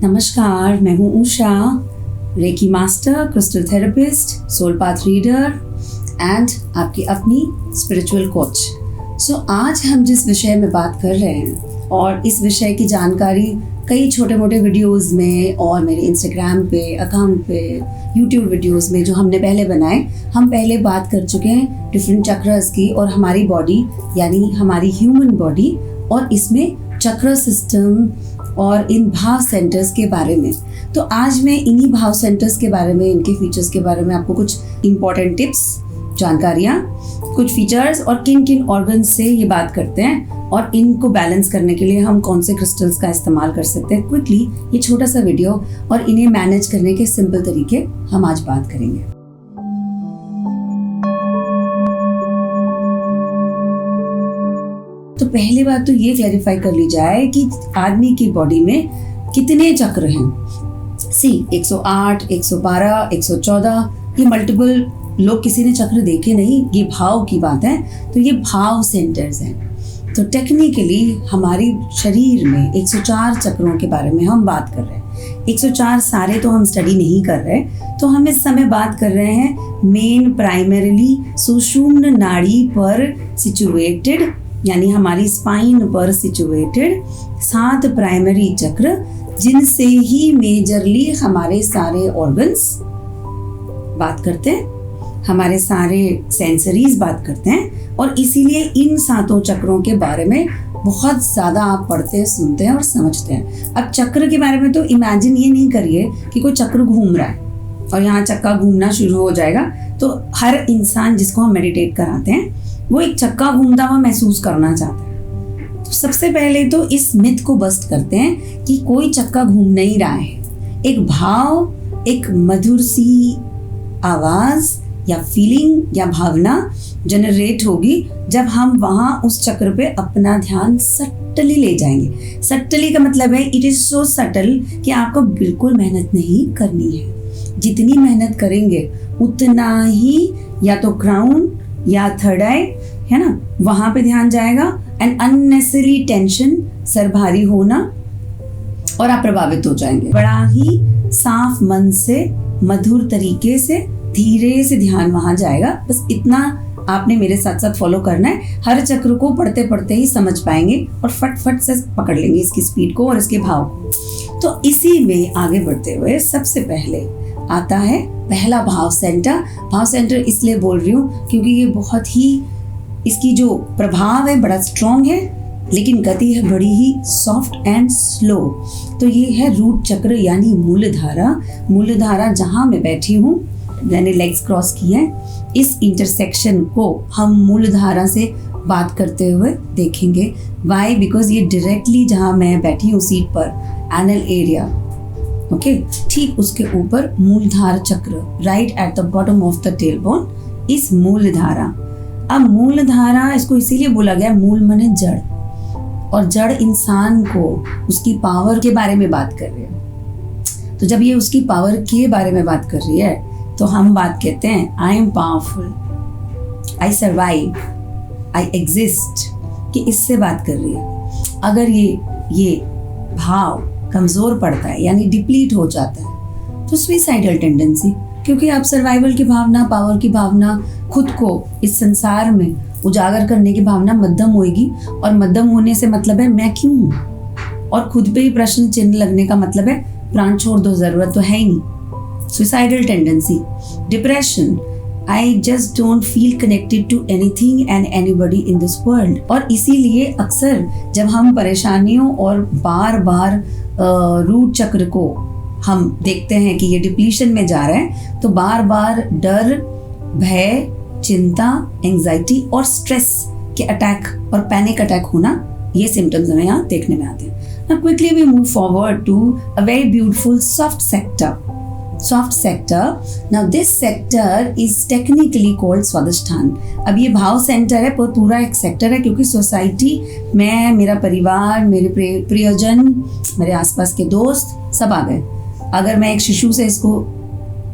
नमस्कार, मैं हूँ Usha, reiki master, crystal therapist, soul path reader and आपकी अपनी स्पिरिचुअल कोच। सो आज हम जिस विषय में बात कर रहे हैं और इस विषय की जानकारी कई छोटे मोटे वीडियोस में और मेरे इंस्टाग्राम पे अकाउंट पे यूट्यूब वीडियोस में जो हमने पहले बनाए, हम पहले बात कर चुके हैं डिफरेंट चक्रस की और हमारी बॉडी यानी हमारी ह्यूमन बॉडी और इसमें चक्र सिस्टम और इन भाव सेंटर्स के बारे में। तो आज मैं इन्हीं भाव सेंटर्स के बारे में, इनके फीचर्स के बारे में आपको कुछ इम्पॉर्टेंट टिप्स, जानकारियाँ, कुछ फीचर्स और किन किन ऑर्गन्स से ये बात करते हैं और इनको बैलेंस करने के लिए हम कौन से क्रिस्टल्स का इस्तेमाल कर सकते हैं। क्विकली ये छोटा सा वीडियो और इन्हें मैनेज करने के सिंपल तरीके हम आज बात करेंगे। तो पहली बात तो ये क्लैरिफाई कर ली जाए कि आदमी की बॉडी में कितने चक्र हैं। 108, 112, 114, ये मल्टीपल, लोग किसी ने चक्र देखे नहीं, ये भाव की बात है। तो ये भाव सेंटर्स हैं। तो टेक्निकली हमारी शरीर में 104 चक्रों के बारे में हम बात कर रहे हैं। 104 सारे तो हम स्टडी नहीं कर रहे, तो हम इस समय बात कर रहे हैं मेन प्राइमरीली सुषुम्न नाड़ी पर सिचुएटेड, यानी हमारी स्पाइन पर सिचुएटेड 7 प्राइमरी चक्र, जिनसे ही मेजरली हमारे सारे ऑर्गन्स बात करते हैं, हमारे सारे सेंसरीज बात करते हैं। और इसीलिए इन 7 चक्रों के बारे में बहुत ज़्यादा आप पढ़ते हैं, सुनते हैं और समझते हैं। अब चक्र के बारे में तो इमेजिन ये नहीं करिए कि कोई चक्र घूम रहा है और यहाँ चक्का घूमना शुरू हो जाएगा। तो हर इंसान जिसको हम मेडिटेट कराते हैं वो एक चक्का घूमता हुआ महसूस करना चाहता है। तो सबसे पहले तो इस मिथ को बस्ट करते हैं कि कोई चक्का घूम नहीं रहा है। एक भाव, एक मधुर सी आवाज़ या फीलिंग या भावना जनरेट होगी जब हम वहाँ उस चक्र पे अपना ध्यान सटली ले जाएंगे। सटली का मतलब है इट इज़ सो सटल कि आपको बिल्कुल मेहनत नहीं करनी है। जितनी मेहनत करेंगे उतना ही या तो क्राउन या थर्ड आई, है ना, वहाँ पे ध्यान जाएगा एंड अननेसेसरी टेंशन, सर भारी होना और आप प्रभावित हो जाएंगे। बड़ा ही साफ मन से, मधुर तरीके से, धीरे से ध्यान वहाँ जाएगा। बस इतना आपने मेरे साथ साथ फॉलो करना है। हर चक्र को पढ़ते पढ़ते ही समझ पाएंगे और फट से पकड़ लेंगे इसकी स्पीड को और इसके भाव को। तो इसी में आगे बढ़ते हुए सबसे पहले आता है पहला भाव सेंटर। भाव सेंटर इसलिए बोल रही हूँ क्योंकि ये बहुत ही, इसकी जो प्रभाव है बड़ा स्ट्रॉन्ग है, लेकिन गति है बड़ी ही सॉफ्ट एंड स्लो। तो ये है रूट चक्र यानी मूलधारा। मूलधारा जहाँ मैं बैठी हूँ, मैंने लेग्स क्रॉस की है, इस इंटरसेक्शन को हम मूलधारा से बात करते हुए देखेंगे। वाई? बिकॉज ये डायरेक्टली जहाँ मैं बैठी हूँ सीट पर, एनल एरिया, ओके, ठीक उसके ऊपर मूलधार चक्र, right at the bottom of the tail bone, इस मूलधारा। अब मूलधारा इसको इसीलिए बोला गया, मूल माने जड़, और जड़ इंसान को उसकी पावर के बारे में बात कर रही है। तो जब ये उसकी पावर के बारे में बात कर रही है तो हम बात कहते हैं I am powerful, I survive, I exist, कि इससे बात कर रही है। अगर ये भाव कमज़ोर पड़ता है यानी डिप्लीट हो जाता है तो सुइसाइडल टेंडेंसी, क्योंकि आप सर्वाइवल की भावना, पावर की भावना, खुद को इस संसार में उजागर करने की भावना मध्यम होएगी। और मध्यम होने से मतलब है मैं क्यों हूँ, और खुद पे ही प्रश्न चिन्ह लगने का मतलब है प्राण छोड़ दो, ज़रूरत तो है ही नहीं। Suicidal tendency, depression, I just don't feel connected to anything and anybody in this world। और इसीलिए अक्सर जब हम परेशानियों और बार बार रूट चक्र को हम देखते हैं कि ये डिप्लीशन में जा रहा है, तो बार बार डर, भय, चिंता, एंजाइटी और स्ट्रेस के अटैक और पैनिक अटैक होना, ये सिम्टम्स हमें यहाँ देखने में आते हैं। Now quickly we move forward to a very beautiful soft sector। Soft sector, now this sector is technically called स्वादिष्ठान। अब ये भाव सेंटर है, पूरा एक सेक्टर है, क्योंकि सोसाइटी में मेरा परिवार, मेरे प्रियजन, मेरे आसपास के दोस्त सब आ गए। अगर मैं एक शिशु से इसको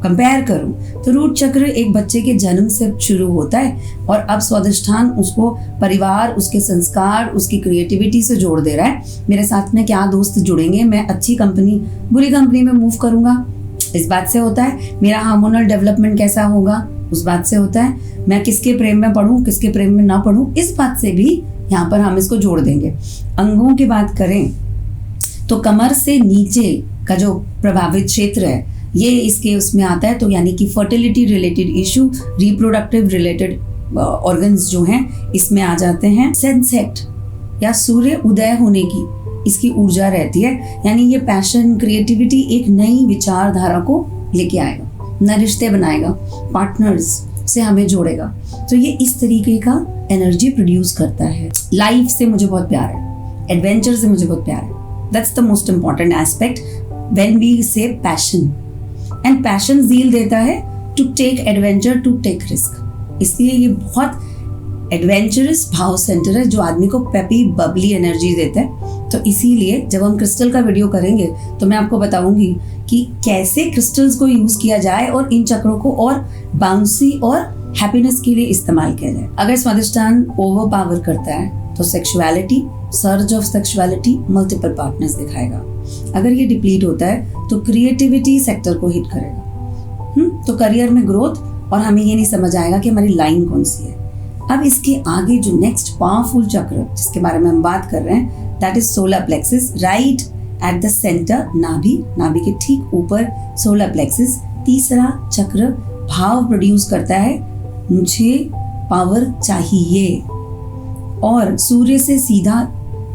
कंपेयर करूं तो रूट चक्र एक बच्चे के जन्म से शुरू होता है और अब स्वादिष्ठान उसको परिवार, उसके संस्कार, उसकी क्रिएटिविटी से जोड़ दे रहा है। मेरे साथ में क्या दोस्त जुड़ेंगे, मैं अच्छी कंपनी बुरी कंपनी में मूव करूंगा, इस बात से होता है। मेरा हार्मोनल डेवलपमेंट कैसा होगा, उस बात से होता है। मैं किसके प्रेम में पढ़ूं, किसके प्रेम में ना पढ़ूं, इस बात से भी यहाँ पर हम इसको जोड़ देंगे। अंगों की बात करें तो कमर से नीचे का जो प्रभावित क्षेत्र है ये इसके उसमें आता है, तो यानी कि fertility related issue, reproductive related organs जो हैं इसमें आ जाते हैं। सनसेट या सूर्य उदय होने की इसकी ऊर्जा रहती है, यानी ये पैशन, क्रिएटिविटी एक नई विचारधारा को लेके आएगा, नए रिश्ते बनाएगा, पार्टनर्स से हमें जोड़ेगा। तो ये इस तरीके का एनर्जी प्रोड्यूस करता है। लाइफ से मुझे बहुत प्यार है, एडवेंचर से मुझे बहुत प्यार है। That's the most important aspect when we say passion. And passion zeal देता है to take adventure, to take risk. इसलिए ये बहुत एडवेंचरस भाव सेंटर है जो आदमी को पेपी बबली एनर्जी देता है। तो इसीलिए जब हम क्रिस्टल का वीडियो करेंगे तो मैं आपको बताऊंगी कि कैसे क्रिस्टल्स को यूज किया जाए और इन चक्रों को और बाउंसी और हैप्पीनेस के लिए इस्तेमाल किया जाए। अगर स्वादिष्ठान ओवर पावर करता है तो sexuality, surge of sexuality, multiple partners दिखाएगा। अगर ये डिप्लीट होता है तो क्रिएटिविटी सेक्टर को हिट करेगा, तो करियर में ग्रोथ, और हमें ये नहीं समझ आएगा कि हमारी लाइन कौन सी है। अब इसके आगे जो नेक्स्ट पावरफुल चक्र जिसके बारे में हम बात कर रहे हैं, that is solar plexus, right at the centre, नाभि के ठीक ऊपर सोलर प्लेक्सिस। तीसरा चक्र भाव प्रोड्यूस करता है, मुझे पावर चाहिए, और सूर्य से सीधा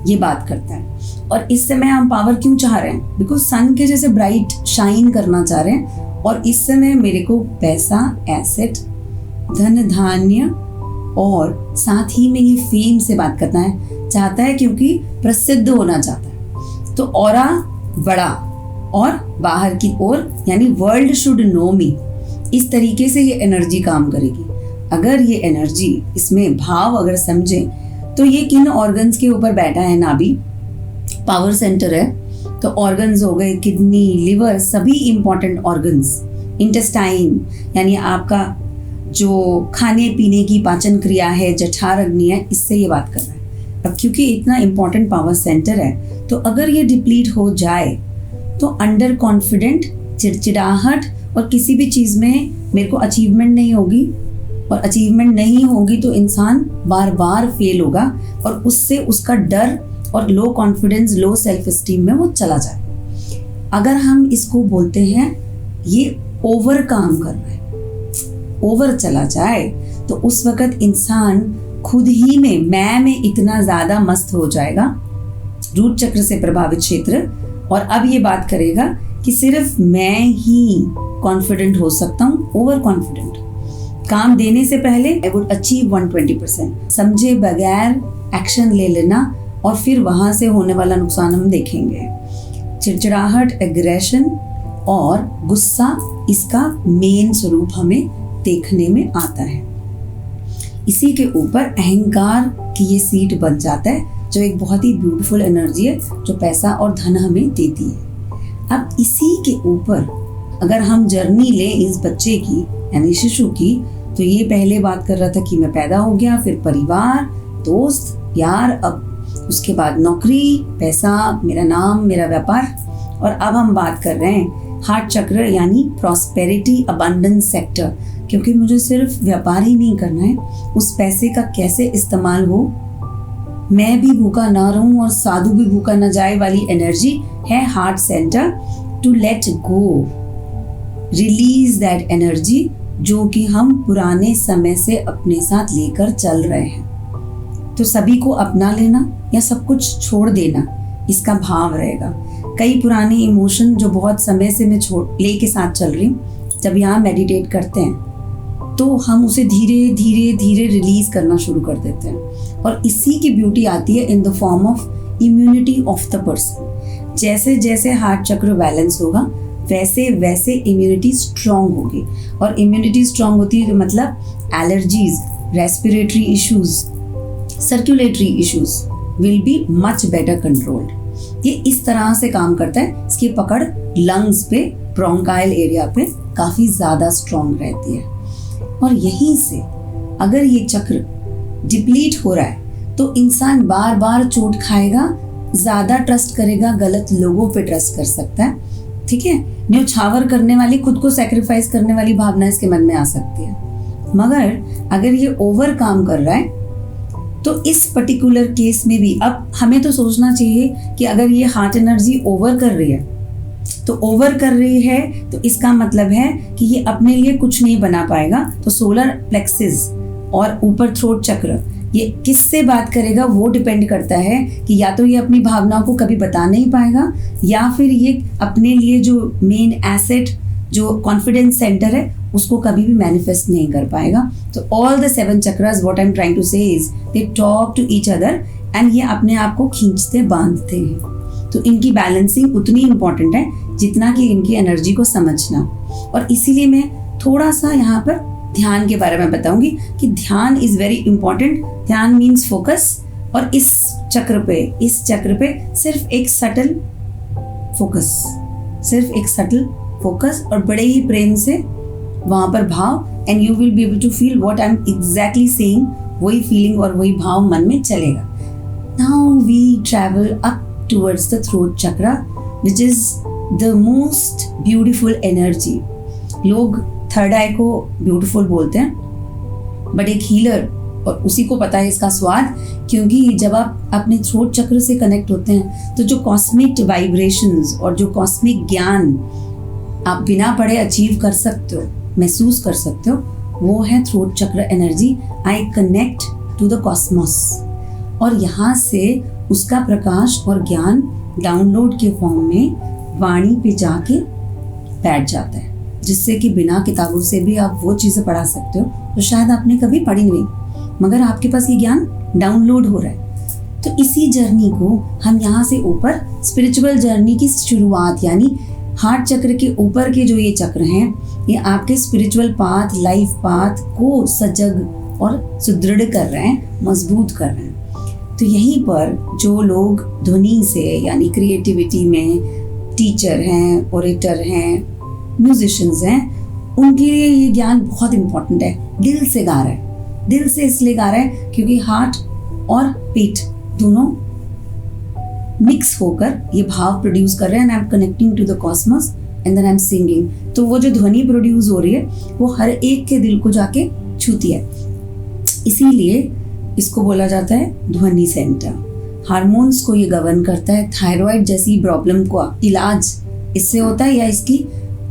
ये बात करता है। और इस समय हम पावर क्यों चाह रहे हैं, बिकॉज सन के जैसे ब्राइट शाइन करना चाह रहे हैं। और इस समय मेरे को पैसा, एसेट, धन धान्य और साथ ही में ये फेम से बात करना है चाहता है, क्योंकि प्रसिद्ध होना चाहता है। तो ऑरा बड़ा और बाहर की ओर, यानी वर्ल्ड शुड नो मी, इस तरीके से ये एनर्जी काम करेगी। अगर ये एनर्जी, इसमें भाव अगर समझें तो ये किन ऑर्गन्स के ऊपर बैठा है, नाभि पावर सेंटर है, तो ऑर्गन्स हो गए किडनी, लिवर, सभी इंपॉर्टेंट ऑर्गन्स, इंटेस्टाइन यानी आपका जो खाने पीने की पाचन क्रिया है, जठर अग्नि है, इससे ये बात कर रहा है। अब क्योंकि इतना इंपॉर्टेंट पावर सेंटर है, तो अगर ये डिप्लीट हो जाए तो अंडर कॉन्फिडेंट, चिड़चिड़ाहट, और किसी भी चीज़ में मेरे को अचीवमेंट नहीं होगी, और अचीवमेंट नहीं होगी तो इंसान बार बार फेल होगा, और उससे उसका डर और low confidence, low self esteem में वो चला जाए। अगर हम इसको बोलते हैं ये ओवर काम कर रहा है, ओवर चला जाए, तो उस वक़्त इंसान खुद ही में इतना ज़्यादा मस्त हो जाएगा, रूट चक्र से प्रभावित क्षेत्र, और अब ये बात करेगा कि सिर्फ मैं ही कॉन्फिडेंट हो सकता हूँ, ओवर कॉन्फिडेंट। काम देने से पहले आई वुड अचीव 120%, समझे बगैर एक्शन ले लेना, और फिर वहाँ से होने वाला नुकसान हम देखेंगे। चिड़चिड़ाहट, एग्रेशन और गुस्सा इसका मेन स्वरूप हमें देखने में आता है। इसी के ऊपर अहंकार की ये सीट बन जाता है, जो एक बहुत ही ब्यूटीफुल एनर्जी है जो पैसा और धन हमें देती है। अब इसी के ऊपर अगर हम जर्नी लें इस बच्चे की, यानी शिशु की, तो ये पहले बात कर रहा था कि मैं पैदा हो गया, फिर परिवार, दोस्त, यार, अब उसके बाद नौकरी, पैसा, मेरा नाम, मेरा व्यापार, और अब हम बात कर रहे हैं हार्ट चक्र यानी प्रॉस्पेरिटी, अबंडेंस सेक्टर, क्योंकि मुझे सिर्फ व्यापार ही नहीं करना है, उस पैसे का कैसे इस्तेमाल हो, मैं भी भूखा ना रहूं और साधु भी भूखा ना जाए वाली एनर्जी है heart centre. To let go, release that energy जो कि हम पुराने समय से अपने साथ लेकर चल रहे हैं। तो सभी को अपना लेना या सब कुछ छोड़ देना, इसका भाव रहेगा। कई पुराने इमोशन जो बहुत समय से मैं लेके साथ चल रही हूँ, जब यहाँ मेडिटेट करते हैं तो हम उसे धीरे धीरे धीरे रिलीज करना शुरू कर देते हैं, और इसी की ब्यूटी आती है in the form of immunity of the person. जैसे जैसे हार्ट चक्र बैलेंस होगा वैसे वैसे इम्यूनिटी स्ट्रांग होगी, और इम्यूनिटी स्ट्रांग होती है मतलब allergies, respiratory issues, circulatory issues will be much better controlled. ये इस तरह से काम करता है, इसकी पकड़ लंग्स पे ब्रोंकाइल एरिया पे काफ़ी ज़्यादा स्ट्रॉन्ग रहती है। और यहीं से अगर ये चक्र डिप्लीट हो रहा है तो इंसान बार बार चोट खाएगा, ज़्यादा ट्रस्ट करेगा, गलत लोगों पे ट्रस्ट कर सकता है। ठीक है, न्यौछावर करने वाली, खुद को सेक्रीफाइस करने वाली भावना इसके मन में आ सकती है। मगर अगर ये ओवर काम कर रहा है तो इस पर्टिकुलर केस में भी अब हमें तो सोचना चाहिए कि अगर ये हार्ट एनर्जी ओवर कर रही है तो ओवर कर रही है तो इसका मतलब है कि ये अपने लिए कुछ नहीं बना पाएगा। तो सोलर प्लेक्सिस और ऊपर थ्रोट चक्र ये किससे बात करेगा वो डिपेंड करता है कि या तो ये अपनी भावनाओं को कभी बता नहीं पाएगा या फिर ये अपने लिए जो मेन एसेट जो कॉन्फिडेंस सेंटर है उसको कभी भी मैनिफेस्ट नहीं कर पाएगा। तो all the 7 chakras what I am trying to say is they talk to each other and ये अपने आप को खींचते बांधते हैं। तो इनकी बैलेंसिंग उतनी इम्पॉर्टेंट है जितना कि इनकी एनर्जी को समझना। और इसीलिए मैं थोड़ा सा यहाँ पर ध्यान के बारे में बताऊंगी कि ध्यान इज वेरी इंपॉर्टेंट। ध्यान मीन्स फोकस। और इस चक्र पे सिर्फ एक सटल फोकस और बड़े ही प्रेम से वहां पर भाव and you will be able to feel what I am exactly saying. वही फीलिंग और वही भाव मन में चलेगा। Now we travel up towards the throat chakra which is the most beautiful energy. लोग थर्ड आई को ब्यूटीफुल बोलते हैं बट एक हीलर और उसी को पता है इसका स्वाद, क्योंकि जब आप अपने थ्रोट चक्र से कनेक्ट होते हैं तो जो कॉस्मिक वाइब्रेशंस और जो कॉस्मिक ज्ञान आप बिना पढ़े अचीव कर सकते हो, महसूस कर सकते हो, वो है throat chakra energy. I connect to the cosmos और यहाँ से उसका प्रकाश और ज्ञान डाउनलोड के फॉर्म में वाणी पे जाके बैठ जाता है, जिससे कि बिना किताबों से भी आप वो चीज़ें पढ़ा सकते हो तो शायद आपने कभी पढ़ी नहीं, मगर आपके पास ये ज्ञान डाउनलोड हो रहा है। तो इसी जर्नी को हम यहाँ से ऊपर स्पिरिचुअल जर्नी की शुरुआत, यानी हार्ट चक्र के ऊपर के जो ये चक्र हैं ये आपके स्पिरिचुअल पाथ, लाइफ पाथ को सजग और सुदृढ़ कर रहे हैं, मजबूत कर रहे हैं। तो यहीं पर जो लोग ध्वनि से यानी क्रिएटिविटी में टीचर हैं, ओरेटर हैं, म्यूजिशियंस हैं, उनके लिए ये ज्ञान बहुत इम्पोर्टेंट है। दिल से गा रहा है, दिल से इसलिए गा रहा है क्योंकि हार्ट और पीठ दोनों मिक्स होकर ये भाव प्रोड्यूस कर रहे हैं। And I am connecting to the cosmos and then I am singing. तो वो जो ध्वनि प्रोड्यूस हो रही है वो हर एक के दिल को जाके छूती है, इसीलिए इसको बोला जाता है ध्वनि सेंटर। हार्मोन्स को ये गवर्न करता है। थायराइड जैसी प्रॉब्लम का इलाज इससे होता है, या इसकी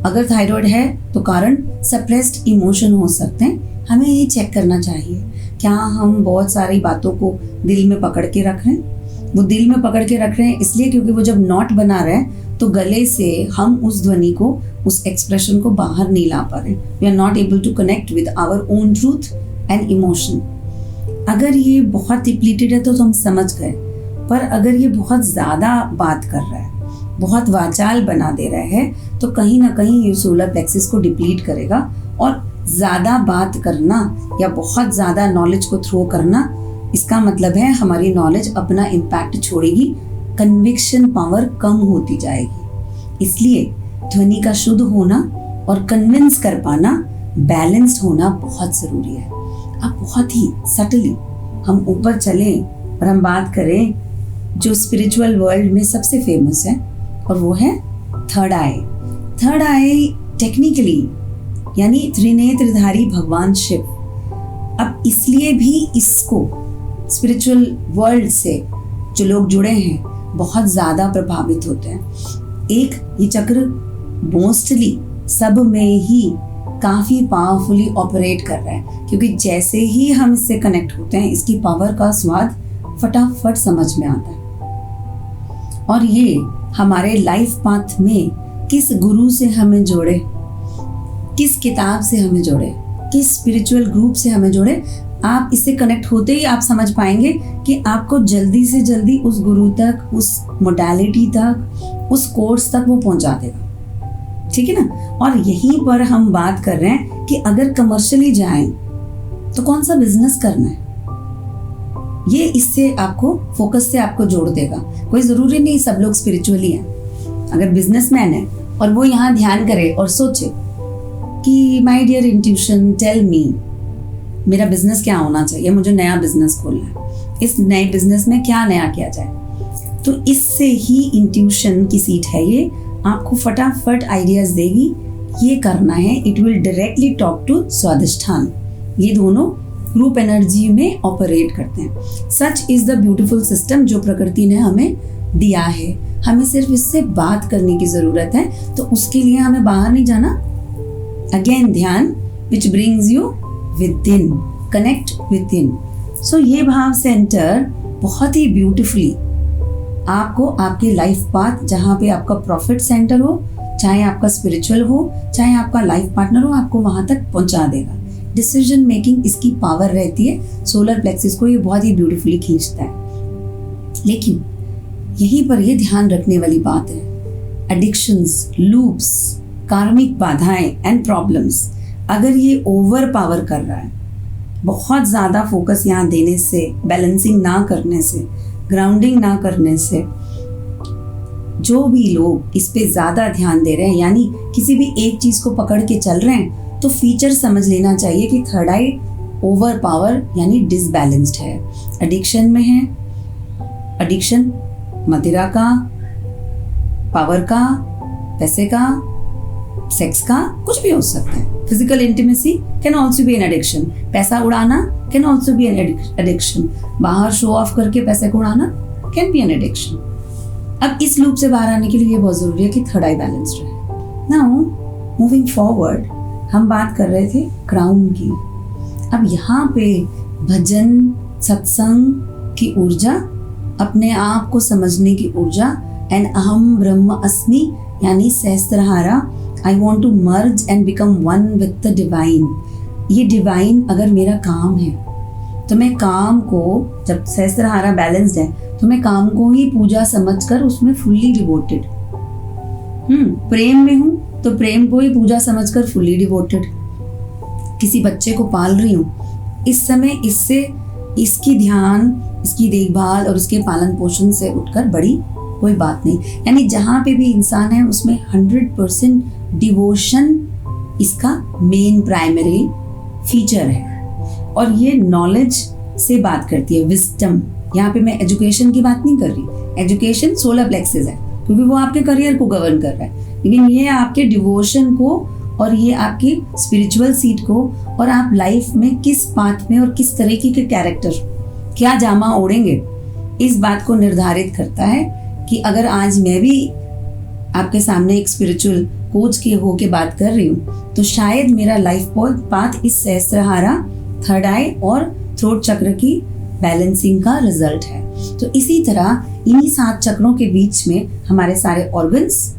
अगर थायराइड है तो कारण सप्रेस्ड इमोशन हो सकते हैं। हमें ये चेक करना चाहिए क्या हम बहुत सारी बातों को दिल में पकड़ के रख रहे हैं। वो दिल में पकड़ के रख रहे हैं इसलिए क्योंकि वो जब नॉट बना रहे हैं तो गले से हम उस ध्वनि को, उस एक्सप्रेशन को बाहर नहीं ला पा रहे। We are not able to connect with our own truth and emotion. अगर ये बहुत डिप्लीटेड है तो हम समझ गए, पर अगर ये बहुत ज़्यादा बात कर रहा है, बहुत वाचाल बना दे रहा है, तो कहीं ना कहीं ये सोलर प्लेक्सिस को डिप्लीट करेगा। और ज़्यादा बात करना या बहुत ज़्यादा नॉलेज को थ्रो करना, इसका मतलब है हमारी नॉलेज अपना इम्पैक्ट छोड़ेगी, कन्विक्शन पावर कम होती जाएगी। इसलिए ध्वनि का शुद्ध होना और कन्विंस कर पाना, बैलेंस्ड होना बहुत ज़रूरी है। अब बहुत ही सटली हम ऊपर चलें और हम बात करें जो स्पिरिचुअल वर्ल्ड में सबसे फेमस है, और वो है थर्ड आई। थर्ड आई टेक्निकली यानी त्रिनेत्रधारी भगवान शिव। अब इसलिए भी इसको स्पिरिचुअल वर्ल्ड से जो लोग जुड़े हैं बहुत ज़्यादा प्रभावित होते हैं। एक ये चक्र मोस्टली सब में ही काफ़ी पावरफुली ऑपरेट कर रहा है, क्योंकि जैसे ही हम इससे कनेक्ट होते हैं इसकी पावर का स्वाद फटाफट समझ में आता है। और ये हमारे लाइफ पाथ में किस गुरु से हमें जोड़े, किस किताब से हमें जोड़े, किस स्पिरिचुअल ग्रुप से हमें जोड़े, आप इससे कनेक्ट होते ही आप समझ पाएंगे कि आपको जल्दी से जल्दी उस गुरु तक, उस मोडालिटी तक, उस कोर्स तक वो पहुंचा देगा। ठीक है ना। और यहीं पर हम बात कर रहे हैं कि अगर कमर्शियली जाएं तो कौन सा बिजनेस करना है, ये इससे आपको फोकस से आपको जोड़ देगा। कोई ज़रूरी नहीं सब लोग स्पिरिचुअली हैं। अगर बिजनेसमैन है और वो यहाँ ध्यान करे और सोचे कि my dear intuition tell me, मेरा बिजनेस क्या होना चाहिए, मुझे नया बिजनेस खोलना है, इस नए बिजनेस में क्या नया किया जाए। तो इससे ही इंट्यूशन की सीट है ये, आपको फटाफट आइडियाज देगी, ये करना है। It will directly talk to Svadhishthana. ये दोनों ग्रुप एनर्जी में ऑपरेट करते हैं। Such is the beautiful system जो प्रकृति ने हमें दिया है। हमें सिर्फ इससे बात करने की जरूरत है, तो उसके लिए हमें बाहर नहीं जाना। अगेन ध्यान which brings you within, connect within. So ये भाव सेंटर बहुत ही ब्यूटीफुली आपको आपके लाइफ पाथ, जहाँ पे आपका प्रॉफिट सेंटर हो, चाहे आपका स्पिरिचुअल हो, चाहे आपका लाइफ पार्टनर हो, आपको वहां तक पहुंचा देगा। डिसीजन मेकिंग इसकी पावर रहती है। सोलर प्लेक्सिस को ये बहुत ही ब्यूटीफुली खींचता है। लेकिन यहीं पर ये ध्यान रखने वाली बात है, एडिक्शंस, लूप्स, कार्मिक बाधाएं एंड प्रॉब्लम्स, अगर ये ओवर पावर कर रहा है, बहुत ज़्यादा फोकस यहाँ देने से, बैलेंसिंग ना करने से, ग्राउंडिंग ना करने से, जो भी लोग इस पे ज़्यादा ध्यान दे रहे हैं, यानी किसी भी एक चीज़ को पकड़ के चल रहे हैं, तो फीचर समझ लेना चाहिए कि थर्ड आई ओवर पावर यानी डिसबैलेंस्ड है। एडिक्शन में है, एडिक्शन मदिरा का, पावर का, पैसे का, सेक्स का, कुछ भी हो सकता है। Physical intimacy can also be an addiction. पैसा उड़ाना can also be an addiction. बाहर शो ऑफ करके पैसे को उड़ाना कैन बी एन एडिक्शन। अब इस लूप से बाहर आने के लिए बहुत जरूरी है कि थर्ड आई बैलेंस्ड रहे। नाउ मूविंग फॉरवर्ड, हम बात कर रहे थे क्राउन की। अब यहाँ पे भजन, सत्संग की ऊर्जा, अपने आप को समझने की ऊर्जा, एंड अहम ब्रह्म अस्मि यानी Sahasrara, I want to merge and become one with the divine. ये डिवाइन अगर मेरा काम है, तो मैं काम को, जब सहस्त्रहारा बैलेंस्ड है, तो मैं काम को ही पूजा समझकर उसमें फुल्ली डिवोटेड। प्रेम में हूँ तो प्रेम को ही पूजा समझकर फुल्ली डिवोटेड। किसी बच्चे को पाल रही हूँ, इस समय इससे इसकी ध्यान, इसकी देखभाल और उसके पालन पोषण से उठकर बड़ी कोई बात नहीं। यानी जहाँ पे भी इंसान है उसमें 100% डिवोशन इसका मेन प्राइमरी फीचर है। और ये नॉलेज से बात करती है, विजडम। यहाँ पे मैं एजुकेशन की बात नहीं कर रही, एजुकेशन सोलर प्लेक्सिस है क्योंकि वो आपके करियर को गवर्न कर रहा है, लेकिन ये आपके डिवोशन को और ये आपकी स्पिरिचुअल सीट को, और आप लाइफ में किस पाथ में और किस तरीके के कैरेक्टर, क्या जामा ओढ़ेंगे, इस बात को निर्धारित करता है। कि अगर आज मैं भी आपके सामने एक स्पिरिचुअल कोच के हो के बात कर रही हूँ, तो शायद मेरा लाइफ पाथ इस सहस्त्रहारा, थर्ड आई और थ्रोट चक्र की बैलेंसिंग का रिजल्ट है। तो इसी तरह इन्हीं 7 चक्रों के बीच में हमारे सारे ऑर्गन्स,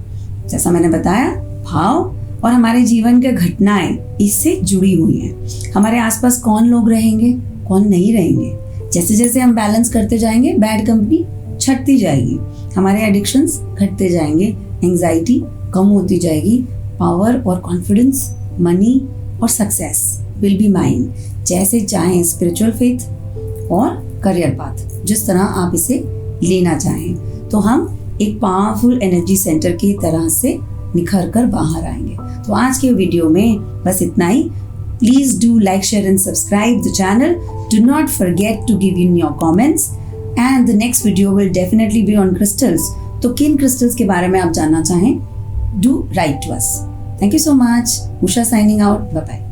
जैसा मैंने बताया, भाव और हमारे जीवन के घटनाएं इससे जुड़ी हुई हैं। हमारे आसपास कौन लोग रहेंगे, कौन नहीं रहेंगे, जैसे जैसे हम बैलेंस करते जाएंगे, बैड कंपनी छटती जाएगी, हमारे एडिक्शंस घटते जाएंगे, एंजाइटी कम होती जाएगी, पावर और कॉन्फिडेंस, मनी और सक्सेस विल बी माइन। जैसे चाहें स्पिरिचुअल फेथ और करियर पाथ, जिस तरह आप इसे लेना चाहें, तो हम एक पावरफुल एनर्जी सेंटर की तरह से निखर कर बाहर आएंगे। तो आज के वीडियो में बस इतना ही। Please do like, share and subscribe the channel. Do not forget to give in your comments. And the next video will definitely be on crystals. तो किन crystals के बारे में आप जानना चाहें, do write to us. Thank you so much. Usha signing out. Bye bye.